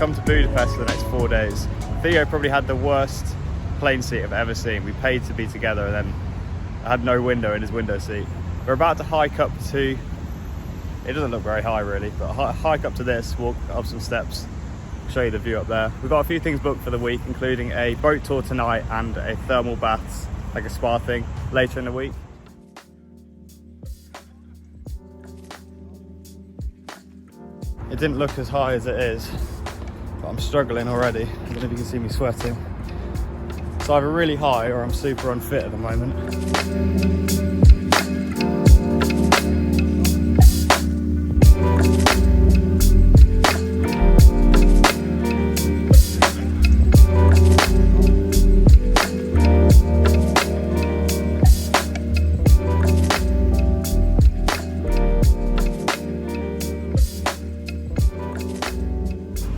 come to Budapest for the next 4 days. Theo probably had the worst plane seat I've ever seen. We paid to be together and then had no window in his window seat. We're about to hike up to, it doesn't look very high really, but hike up to this, walk up some steps, show you the view up there. We've got a few things booked for the week, including a boat tour tonight and a thermal baths, like a spa thing, later in the week. It didn't look as high as it is, but I'm struggling already. I don't know if you can see me sweating. It's either really high or I'm super unfit at the moment.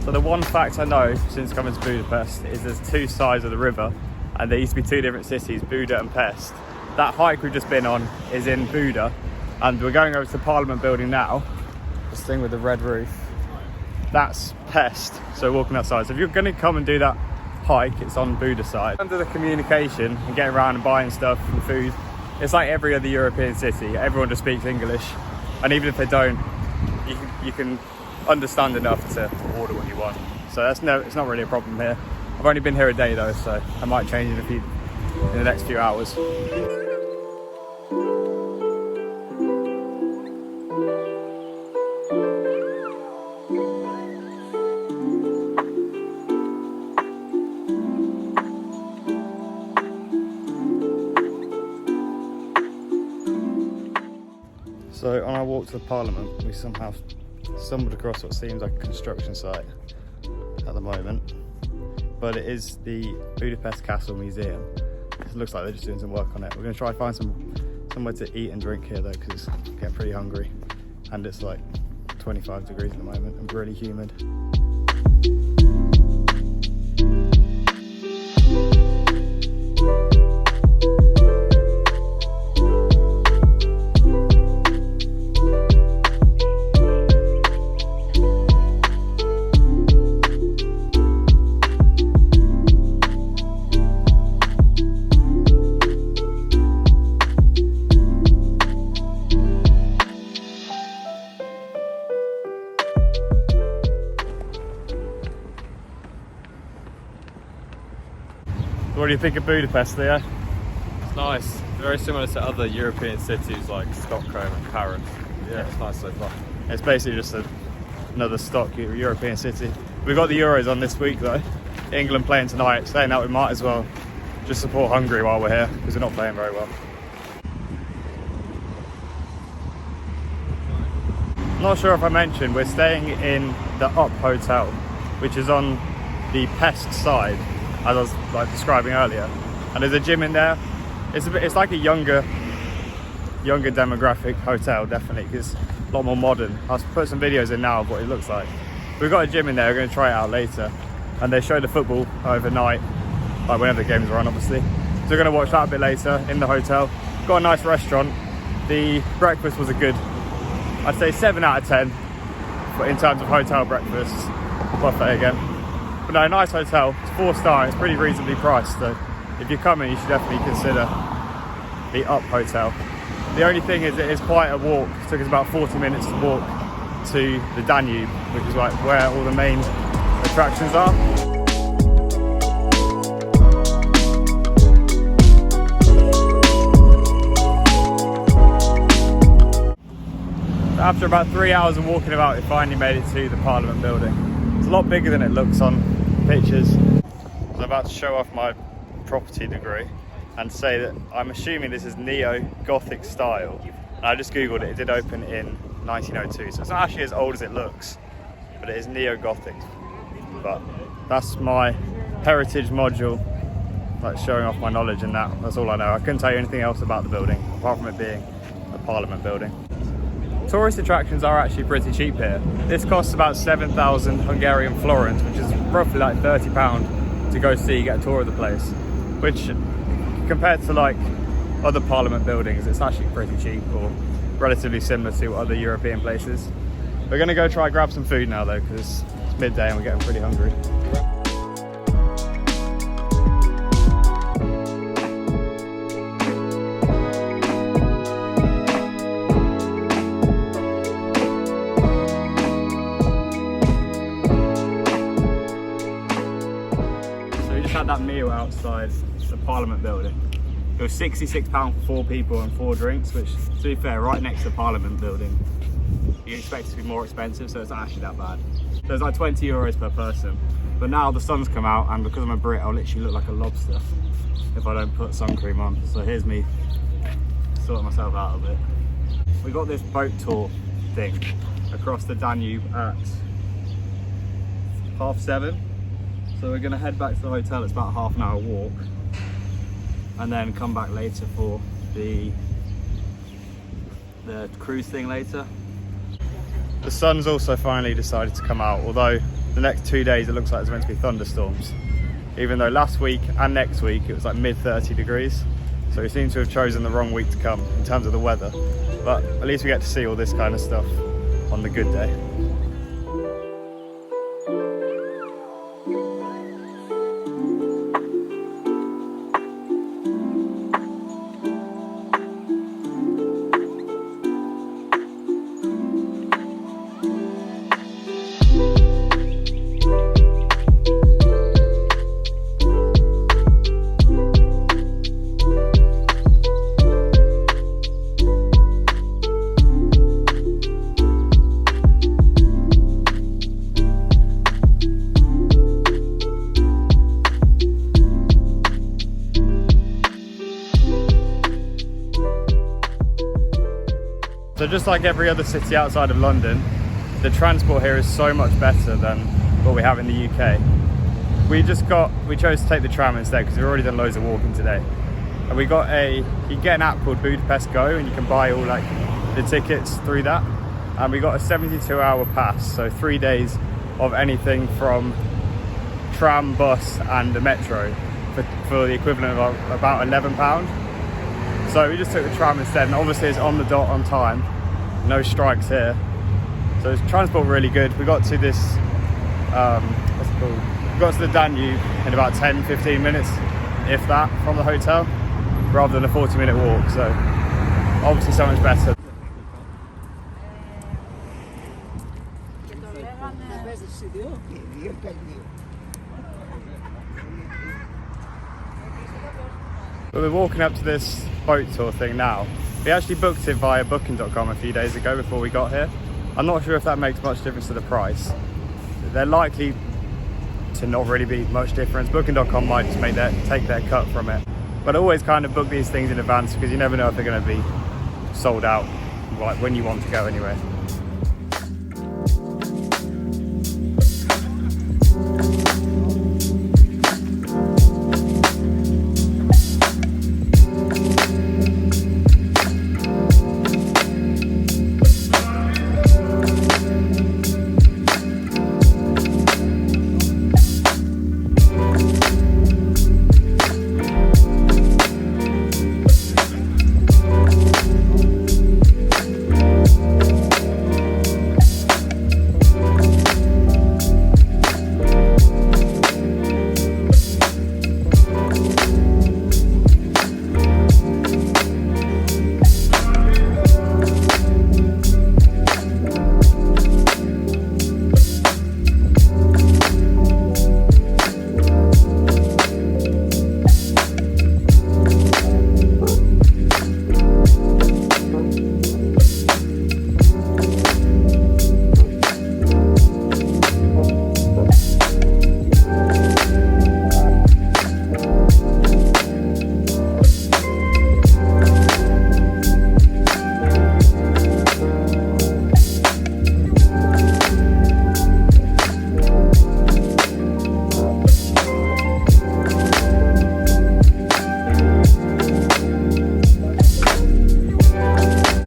So the one fact I know since coming to Budapest is there's two sides of the river and there used to be two different cities, Buda and Pest. That hike we've just been on is in Buda and we're going over to the Parliament building now. This thing with the red roof. That's Pest, so we're walking outside. So if you're going to come and do that hike, it's on Buda side. Under the communication and getting around and buying stuff and food, it's like every other European city. Everyone just speaks English and even if they don't, you can understand enough to order what you want. So it's not really a problem here. I've only been here a day though, so I might change in the next few hours. So on our walk to the Parliament, we somehow stumbled across what seems like a construction site at the moment, but it is the Budapest Castle Museum. It looks like they're just doing some work on it. We're going to try and find somewhere to eat and drink here though, because I'm getting pretty hungry and it's like 25 degrees at the moment and really humid. What do you think of Budapest, Theo? It's nice. Very similar to other European cities like Stockholm and Paris. Yeah, it's nice so far. It's basically just another stock European city. We've got the Euros on this week though. England playing tonight, saying that we might as well just support Hungary while we're here because we're not playing very well. Not sure if I mentioned, we're staying in the Uppbeat hotel, which is on the Pest side, as I was like describing earlier, and there's a gym in there. It's like a younger demographic hotel, definitely, because a lot more modern. I'll put some videos in now of what it looks like. We've got a gym in there, we're going to try it out later, and they show the football overnight, like whenever the games are on obviously, so we're going to watch that a bit later in the hotel. Got a nice restaurant. The breakfast was a good, I'd say 7 out of 10 but in terms of hotel breakfast. Buffet again. But no, nice hotel. It's 4-star. It's pretty reasonably priced. So if you're coming, you should definitely consider the Uppbeat hotel. The only thing is, it is quite a walk. It took us about 40 minutes to walk to the Danube, which is like where all the main attractions are. After about 3 hours of walking about, we finally made it to the Parliament building. It's a lot bigger than it looks on pictures. I'm about to show off my property degree and say that I'm assuming this is neo-Gothic style. And I just googled it, it did open in 1902, so it's not actually as old as it looks, but it is neo-Gothic. But that's my heritage module, like showing off my knowledge in that. That's all I know. I couldn't tell you anything else about the building, apart from it being a Parliament building. Tourist attractions are actually pretty cheap here. This costs about 7,000 Hungarian florins, which is roughly like £30 to go see, get a tour of the place. Which, compared to like other Parliament buildings, it's actually pretty cheap, or relatively similar to other European places. We're gonna go try grab some food now though, because it's It's midday and we're getting pretty hungry. So we just had that meal outside the Parliament building. It was £66 for 4 people and 4 drinks, which, to be fair, right next to the Parliament building, you expect it to be more expensive, so it's not actually that bad. So it's like €20 per person. But now the sun's come out, and because I'm a Brit, I'll literally look like a lobster if I don't put sun cream on. So here's me sorting myself out a bit. We got this boat tour thing across the Danube at 7:30. So we're gonna head back to the hotel. It's about a half an hour walk, and then come back later for the cruise thing later. The sun's also finally decided to come out, although the next 2 days it looks like there's meant to be thunderstorms. Even though last week and next week it was like mid 30 degrees. So we seem to have chosen the wrong week to come in terms of the weather. But at least we get to see all this kind of stuff on the good day. So just like every other city outside of London, the transport here is so much better than what we have in the UK. We chose to take the tram instead because we've already done loads of walking today. And you can get an app called Budapest Go, and you can buy all like the tickets through that. And we got a 72-hour pass, so 3 days of anything from tram, bus and the metro for the equivalent of about £11. So we just took the tram instead, and obviously it's on the dot on time, no strikes here. So it's transport really good. We got to this, what's it called? We got to the Danube in about 10-15 minutes, if that, from the hotel, rather than a 40-minute walk. So obviously so much better. We're walking up to this boat tour thing now. We actually booked it via booking.com a few days ago before we got here. I'm not sure if that makes much difference to the price. They're likely to not really be much difference. Booking.com might just take their cut from it. But I always kind of book these things in advance because you never know if they're going to be sold out like when you want to go anyway.